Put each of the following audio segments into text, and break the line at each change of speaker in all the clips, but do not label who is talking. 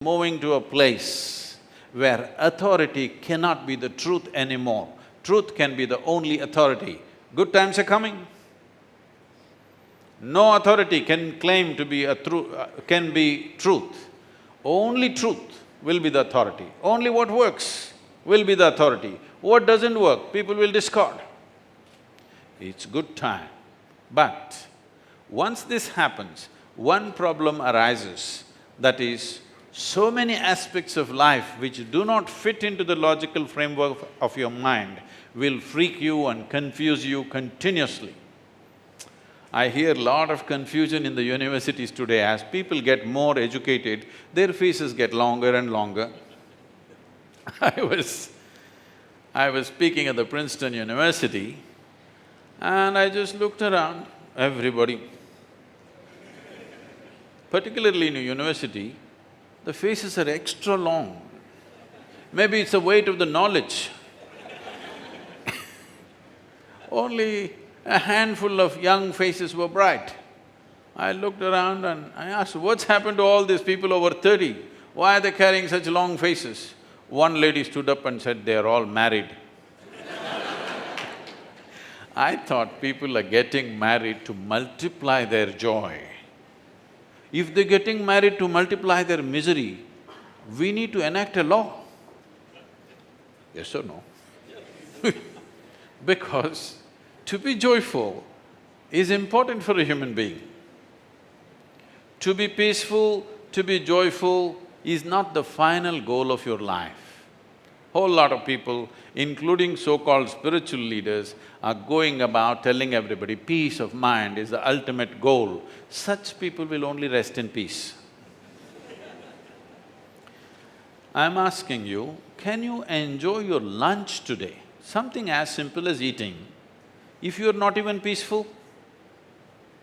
moving to a place where authority cannot be the truth anymore. Truth can be the only authority. Good times are coming. No authority can claim to be can be truth. Only truth will be the authority. Only what works will be the authority. What doesn't work, people will discard. It's good time. But once this happens, one problem arises, that is, so many aspects of life which do not fit into the logical framework of your mind will freak you and confuse you continuously. I hear a lot of confusion in the universities today. As people get more educated, their faces get longer and longer. I was speaking at the Princeton University and I just looked around, everybody. Particularly in a university, the faces are extra long. Maybe it's the weight of the knowledge. Only a handful of young faces were bright. I looked around and I asked, what's happened to all these people over 30? Why are they carrying such long faces? One lady stood up and said, they're all married. I thought people are getting married to multiply their joy. If they're getting married to multiply their misery, we need to enact a law. Yes or no? Because to be joyful is important for a human being. To be peaceful, to be joyful is not the final goal of your life. Whole lot of people, including so-called spiritual leaders, are going about telling everybody peace of mind is the ultimate goal. Such people will only rest in peace. I'm asking you, can you enjoy your lunch today? Something as simple as eating, if you're not even peaceful?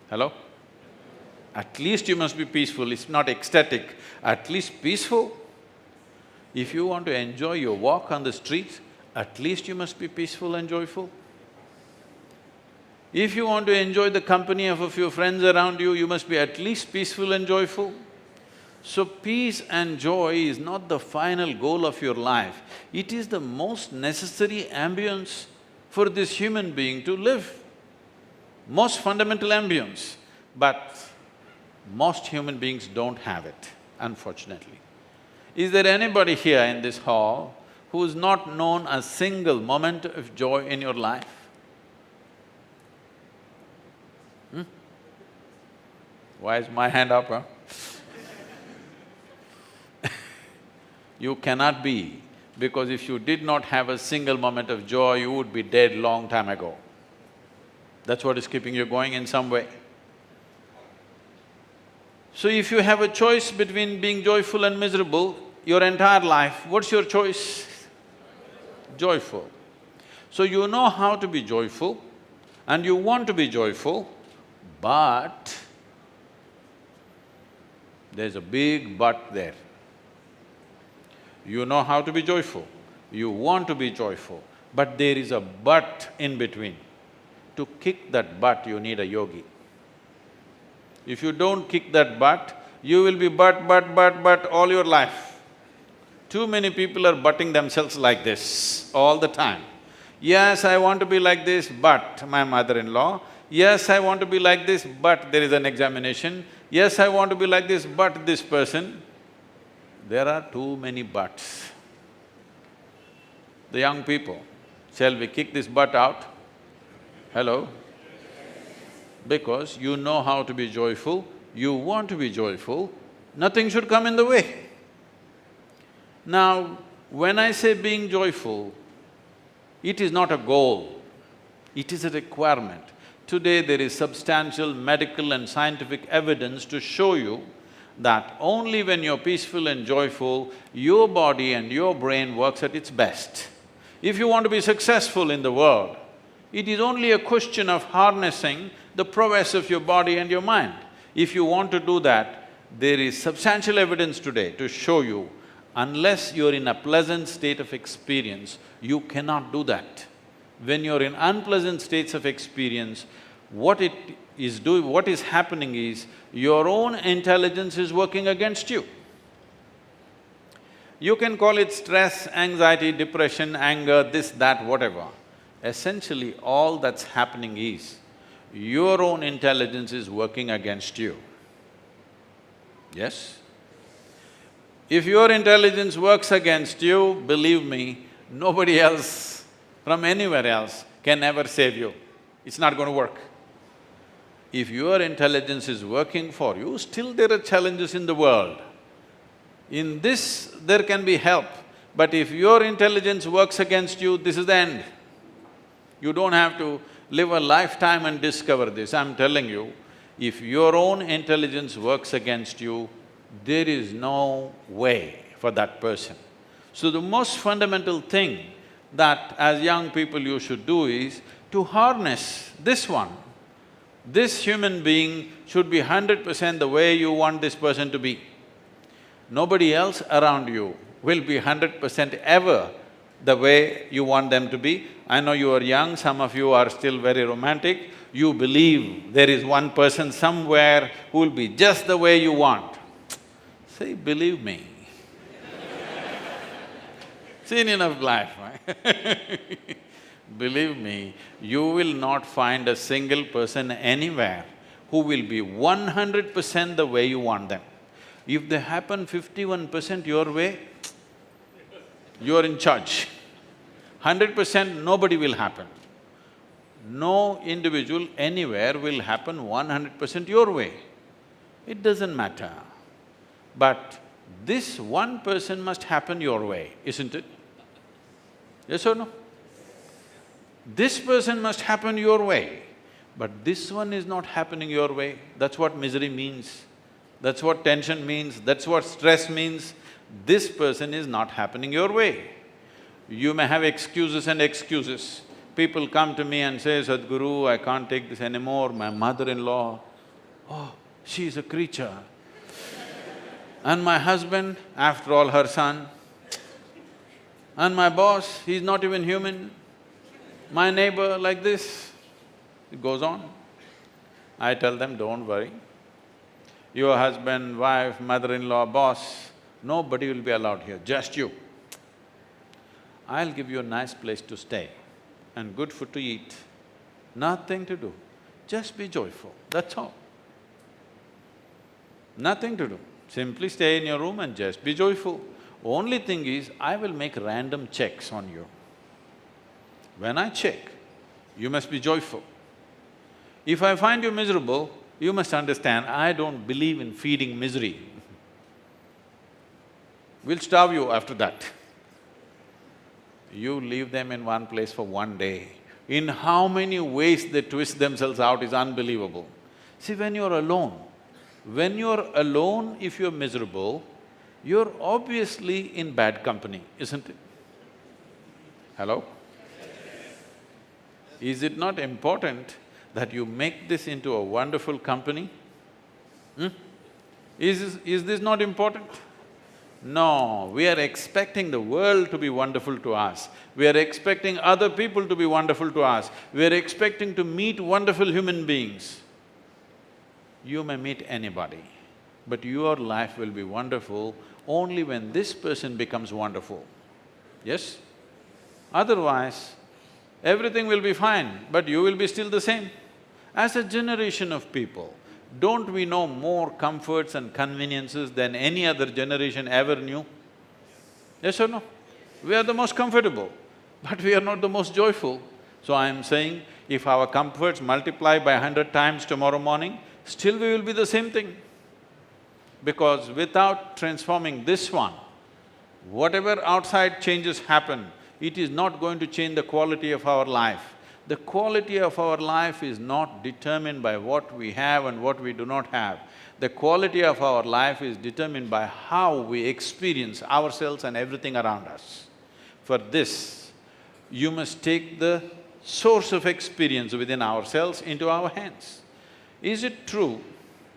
Hello? At least you must be peaceful, it's not ecstatic, at least peaceful. If you want to enjoy your walk on the street, at least you must be peaceful and joyful. If you want to enjoy the company of a few friends around you, you must be at least peaceful and joyful. So peace and joy is not the final goal of your life, it is the most necessary ambience for this human being to live. Most fundamental ambience, but most human beings don't have it, unfortunately. Is there anybody here in this hall who's not known a single moment of joy in your life? Why is my hand up, huh? You cannot be, because if you did not have a single moment of joy, you would be dead long time ago. That's what is keeping you going in some way. So if you have a choice between being joyful and miserable your entire life, what's your choice? Joyful. So you know how to be joyful and you want to be joyful, but there's a big but there. You know how to be joyful, you want to be joyful, but there is a but in between. To kick that but, you need a yogi. If you don't kick that but, you will be but all your life. Too many people are butting themselves like this all the time. Yes, I want to be like this, but my mother-in-law. Yes, I want to be like this, but there is an examination. Yes, I want to be like this, but this person. There are too many buts. The young people, shall we kick this but out? Hello? Because you know how to be joyful, you want to be joyful, nothing should come in the way. Now, when I say being joyful, it is not a goal, it is a requirement. Today there is substantial medical and scientific evidence to show you that only when you're peaceful and joyful, your body and your brain works at its best. If you want to be successful in the world, it is only a question of harnessing the prowess of your body and your mind. If you want to do that, there is substantial evidence today to show you, unless you're in a pleasant state of experience, you cannot do that. When you're in unpleasant states of experience, what is happening is, your own intelligence is working against you. You can call it stress, anxiety, depression, anger, this, that, whatever. Essentially, all that's happening is your own intelligence is working against you. Yes? If your intelligence works against you, believe me, nobody else from anywhere else can ever save you. It's not going to work. If your intelligence is working for you, still there are challenges in the world. In this, there can be help, but if your intelligence works against you, this is the end. You don't have to live a lifetime and discover this. I'm telling you, if your own intelligence works against you, there is no way for that person. So the most fundamental thing that as young people you should do is to harness this one. This human being should be 100% the way you want this person to be. Nobody else around you will be 100% ever the way you want them to be. I know you are young, some of you are still very romantic, you believe there is one person somewhere who will be just the way you want. Say, believe me. Seen enough life, right? Believe me, you will not find a single person anywhere who will be 100% the way you want them. If they happen 51% your way, you are in charge. 100% nobody will happen. No individual anywhere will happen 100% your way. It doesn't matter. But this one person must happen your way, isn't it? Yes or no? This person must happen your way, but this one is not happening your way. That's what misery means. That's what tension means, that's what stress means. This person is not happening your way. You may have excuses and excuses. People come to me and say, Sadguru, I can't take this anymore, my mother-in-law, oh, she's a creature. And my husband, after all, her son. And my boss, he's not even human. My neighbor, like this. It goes on. I tell them, don't worry. Your husband, wife, mother-in-law, boss, nobody will be allowed here, just you. I'll give you a nice place to stay and good food to eat, nothing to do, just be joyful, that's all. Nothing to do, simply stay in your room and just be joyful. Only thing is, I will make random checks on you. When I check, you must be joyful. If I find you miserable, you must understand, I don't believe in feeding misery. We'll starve you after that. You leave them in one place for one day. In how many ways they twist themselves out is unbelievable. See, when you're alone, if you're miserable, you're obviously in bad company, isn't it? Hello? Is it not important that you make this into a wonderful company? Is this not important? No, we are expecting the world to be wonderful to us. We are expecting other people to be wonderful to us. We are expecting to meet wonderful human beings. You may meet anybody, but your life will be wonderful only when this person becomes wonderful. Yes? Otherwise, everything will be fine, but you will be still the same. As a generation of people, don't we know more comforts and conveniences than any other generation ever knew? Yes or no? We are the most comfortable, but we are not the most joyful. So I am saying, if our comforts multiply by 100 times tomorrow morning, still we will be the same thing. Because without transforming this one, whatever outside changes happen, it is not going to change the quality of our life. The quality of our life is not determined by what we have and what we do not have. The quality of our life is determined by how we experience ourselves and everything around us. For this, you must take the source of experience within ourselves into our hands. Is it true,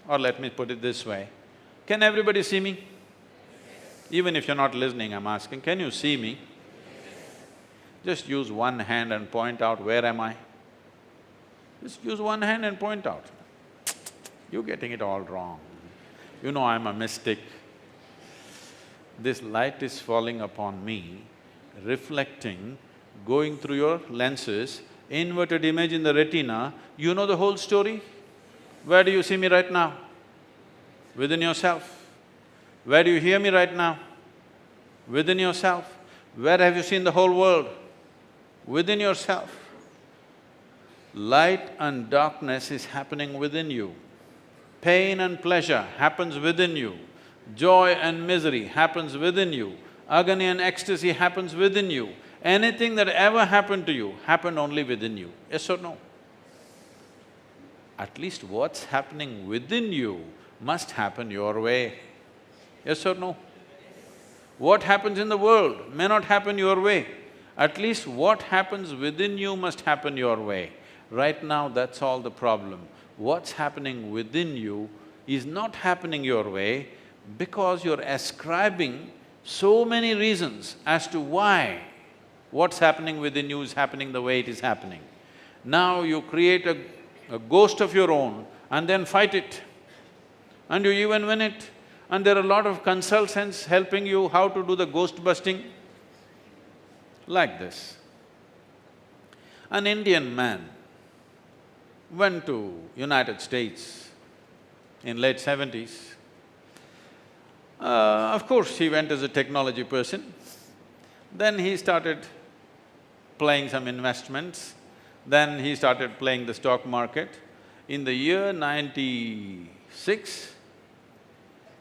or let me put it this way, can everybody see me? Even if you're not listening, I'm asking, can you see me? Just use one hand and point out, where am I? Just use one hand and point out. You're getting it all wrong. You know I'm a mystic. this light is falling upon me, reflecting, going through your lenses, inverted image in the retina, you know the whole story? Where do you see me right now? Within yourself. Where do you hear me right now? Within yourself. Where have you seen the whole world? Within yourself. Light and darkness is happening within you. Pain and pleasure happens within you. Joy and misery happens within you. Agony and ecstasy happens within you. Anything that ever happened to you happened only within you, yes or no? At least what's happening within you must happen your way, yes or no? What happens in the world may not happen your way. At least what happens within you must happen your way. Right now, that's all the problem. What's happening within you is not happening your way because you're ascribing so many reasons as to why what's happening within you is happening the way it is happening. Now you create a ghost of your own and then fight it, and you even win it. And there are a lot of consultants helping you how to do the ghost busting. Like this. An Indian man went to United States in late 70s. Of course, he went as a technology person. Then he started playing some investments. Then he started playing the stock market. In the year 96,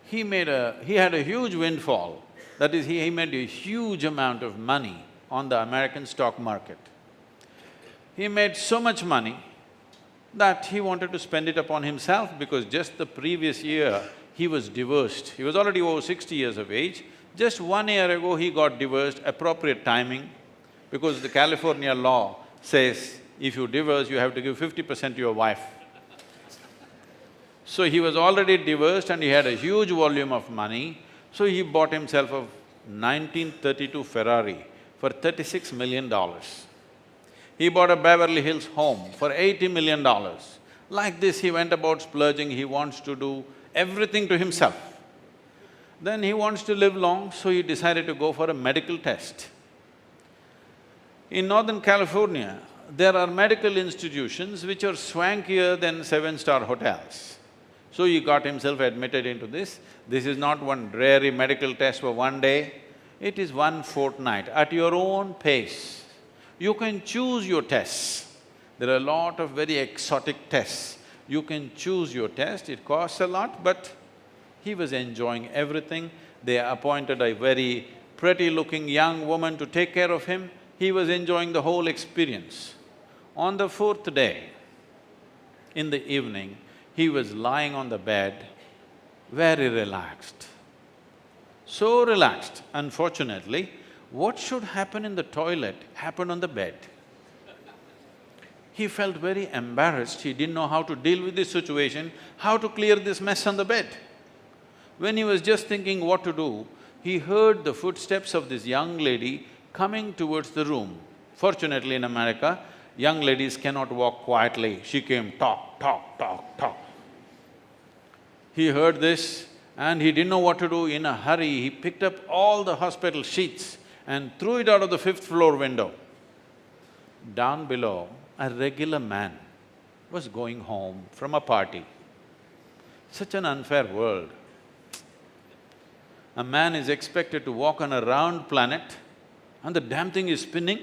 he had a huge windfall. That is, he made a huge amount of money on the American stock market. He made so much money that he wanted to spend it upon himself because just the previous year he was divorced. He was already over 60 years of age. Just 1 year ago he got divorced, appropriate timing, because the California law says if you divorce, you have to give 50% to your wife. So he was already divorced and he had a huge volume of money, so he bought himself a 1932 Ferrari for $36 million. He bought a Beverly Hills home for $80 million. Like this, he went about splurging, he wants to do everything to himself. Then he wants to live long, so he decided to go for a medical test. In Northern California, there are medical institutions which are swankier than 7-star hotels. So he got himself admitted into this. This is not one dreary medical test for 1 day, it is 1 fortnight at your own pace. You can choose your tests. There are a lot of very exotic tests. You can choose your test, it costs a lot, but he was enjoying everything. They appointed a very pretty-looking young woman to take care of him. He was enjoying the whole experience. On the 4th day, in the evening, he was lying on the bed, very relaxed. So relaxed, unfortunately, what should happen in the toilet happened on the bed. He felt very embarrassed, he didn't know how to deal with this situation, how to clear this mess on the bed. When he was just thinking what to do, he heard the footsteps of this young lady coming towards the room. Fortunately, in America, young ladies cannot walk quietly. She came talk, talk, talk, talk. He heard this and he didn't know what to do. In a hurry, he picked up all the hospital sheets and threw it out of the 5th floor window. Down below, a regular man was going home from a party. Such an unfair world. A man is expected to walk on a round planet and the damn thing is spinning.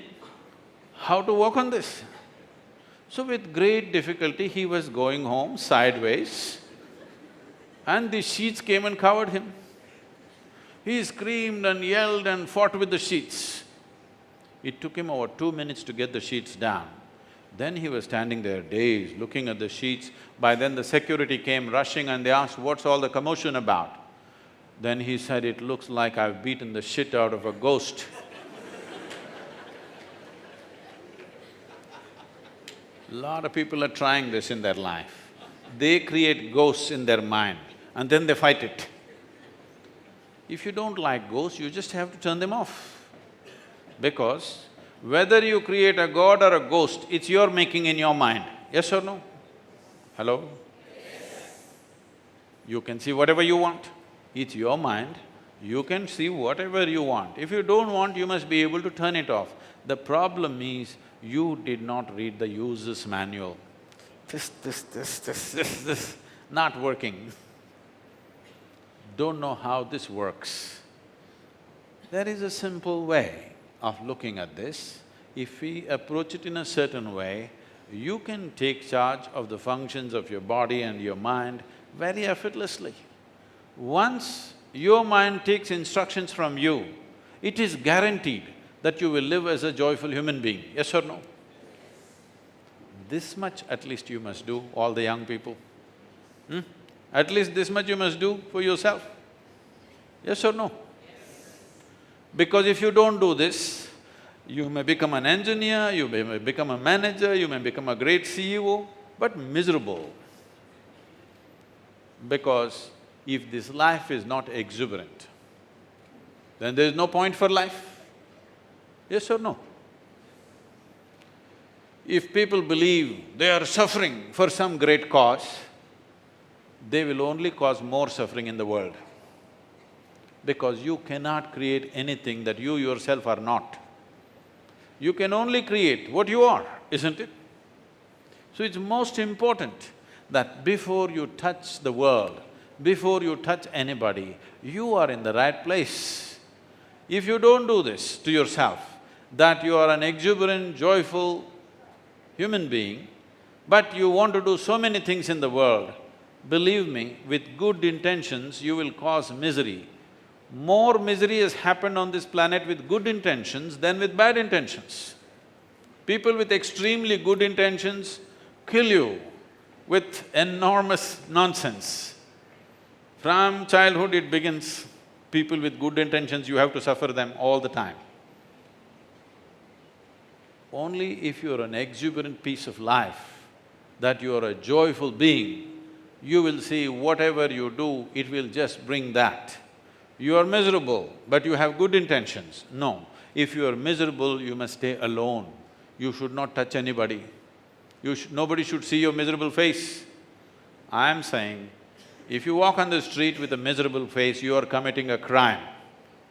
How to walk on this? So with great difficulty, he was going home sideways and the sheets came and covered him. He screamed and yelled and fought with the sheets. It took him over 2 minutes to get the sheets down. Then he was standing there dazed, looking at the sheets. By then the security came rushing and they asked, "What's all the commotion about?" Then he said, "It looks like I've beaten the shit out of a ghost." Lot of people are trying this in their life. They create ghosts in their mind and then they fight it. If you don't like ghosts, you just have to turn them off. Because whether you create a god or a ghost, it's your making in your mind, yes or no? Hello? Yes. You can see whatever you want. It's your mind, You can see whatever you want. If you don't want, you must be able to turn it off. The problem is, you did not read the user's manual. This, not working. Don't know how this works. There is a simple way of looking at this. If we approach it in a certain way, you can take charge of the functions of your body and your mind very effortlessly. Once your mind takes instructions from you, it is guaranteed that you will live as a joyful human being, yes or no? This much at least you must do, all the young people. At least this much you must do for yourself, yes or no? Because if you don't do this, you may become an engineer, you may become a manager, you may become a great CEO, but miserable. Because if this life is not exuberant, then there is no point for life, yes or no? If people believe they are suffering for some great cause, they will only cause more suffering in the world. Because you cannot create anything that you yourself are not. You can only create what you are, isn't it? So it's most important that before you touch the world, before you touch anybody, you are in the right place. If you don't do this to yourself, that you are an exuberant, joyful human being, but you want to do so many things in the world, believe me, with good intentions, you will cause misery. More misery has happened on this planet with good intentions than with bad intentions. People with extremely good intentions kill you with enormous nonsense. From childhood it begins, people with good intentions, you have to suffer them all the time. Only if you're an exuberant piece of life, that you're a joyful being, you will see whatever you do, it will just bring that. You are miserable, but you have good intentions. No, if you are miserable, you must stay alone. You should not touch anybody. Nobody should see your miserable face. I am saying, if you walk on the street with a miserable face, you are committing a crime.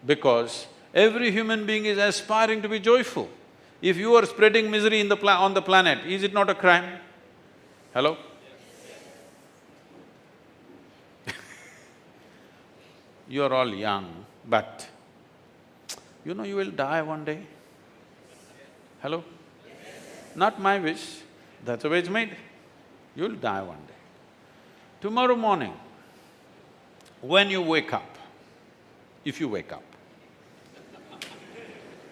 Because every human being is aspiring to be joyful. If you are spreading misery on the planet, is it not a crime? Hello? You are all young, but you know you will die one day. Hello? Not my wish, that's the way it's made. You'll die one day. Tomorrow morning, when you wake up, if you wake up,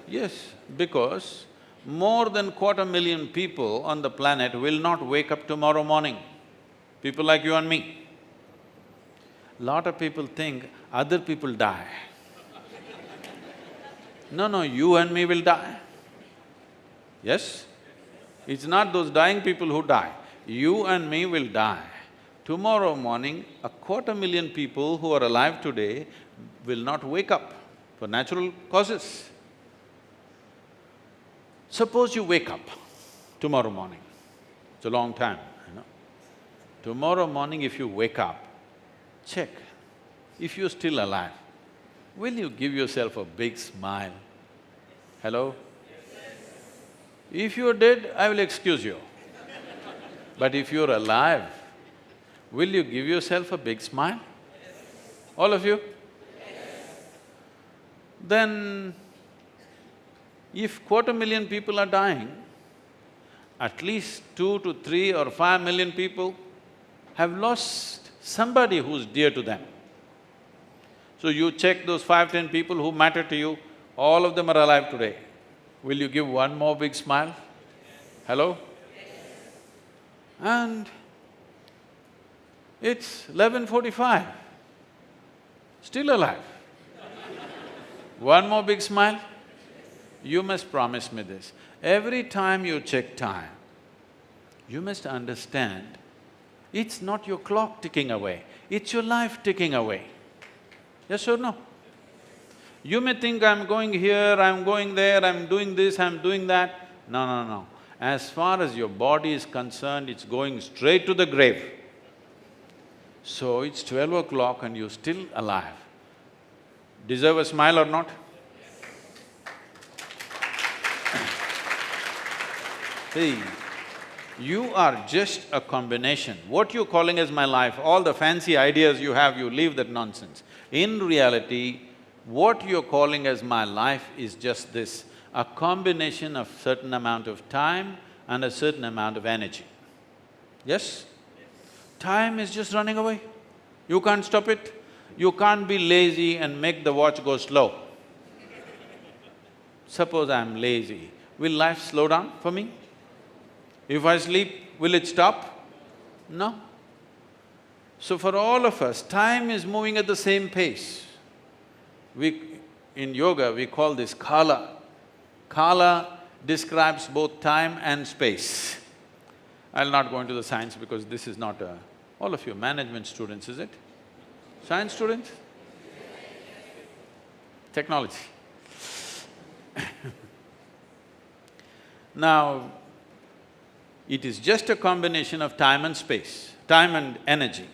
yes, because more than 250,000 people on the planet will not wake up tomorrow morning, people like you and me. Lot of people think other people die. No, you and me will die. Yes? It's not those dying people who die, you and me will die. Tomorrow morning, 250,000 people who are alive today will not wake up for natural causes. Suppose you wake up tomorrow morning, it's a long time, you know. Tomorrow morning if you wake up, check, if you're still alive, will you give yourself a big smile? Hello? If you're dead, I will excuse you. But if you're alive, will you give yourself a big smile? All of you? Then, if 250,000 people are dying, at least 2 to 3 or 5 million people have lost somebody who's dear to them. So you check those 5–10 people who matter to you, all of them are alive today. Will you give one more big smile? Hello? And it's 11:45, still alive. One more big smile? You must promise me this. Every time you check time, you must understand, it's not your clock ticking away, it's your life ticking away. Yes or no? You may think, I'm going here, I'm going there, I'm doing this, I'm doing that. No. As far as your body is concerned, it's going straight to the grave. So it's 12 o'clock and you're still alive. deserve a smile or not? See, you are just a combination. What you're calling as my life, all the fancy ideas you have, you leave that nonsense. In reality, what you're calling as my life is just this, a combination of certain amount of time and a certain amount of energy. Yes? Time is just running away. You can't stop it. You can't be lazy and make the watch go slow. Suppose I'm lazy, will life slow down for me? If I sleep, will it stop? No. So for all of us, time is moving at the same pace. In yoga, we call this kala. Kala describes both time and space. I'll not go into the science because this is not a… All of you management students, is it? Science students? Technology. Now, it is just a combination of time and space, time and energy.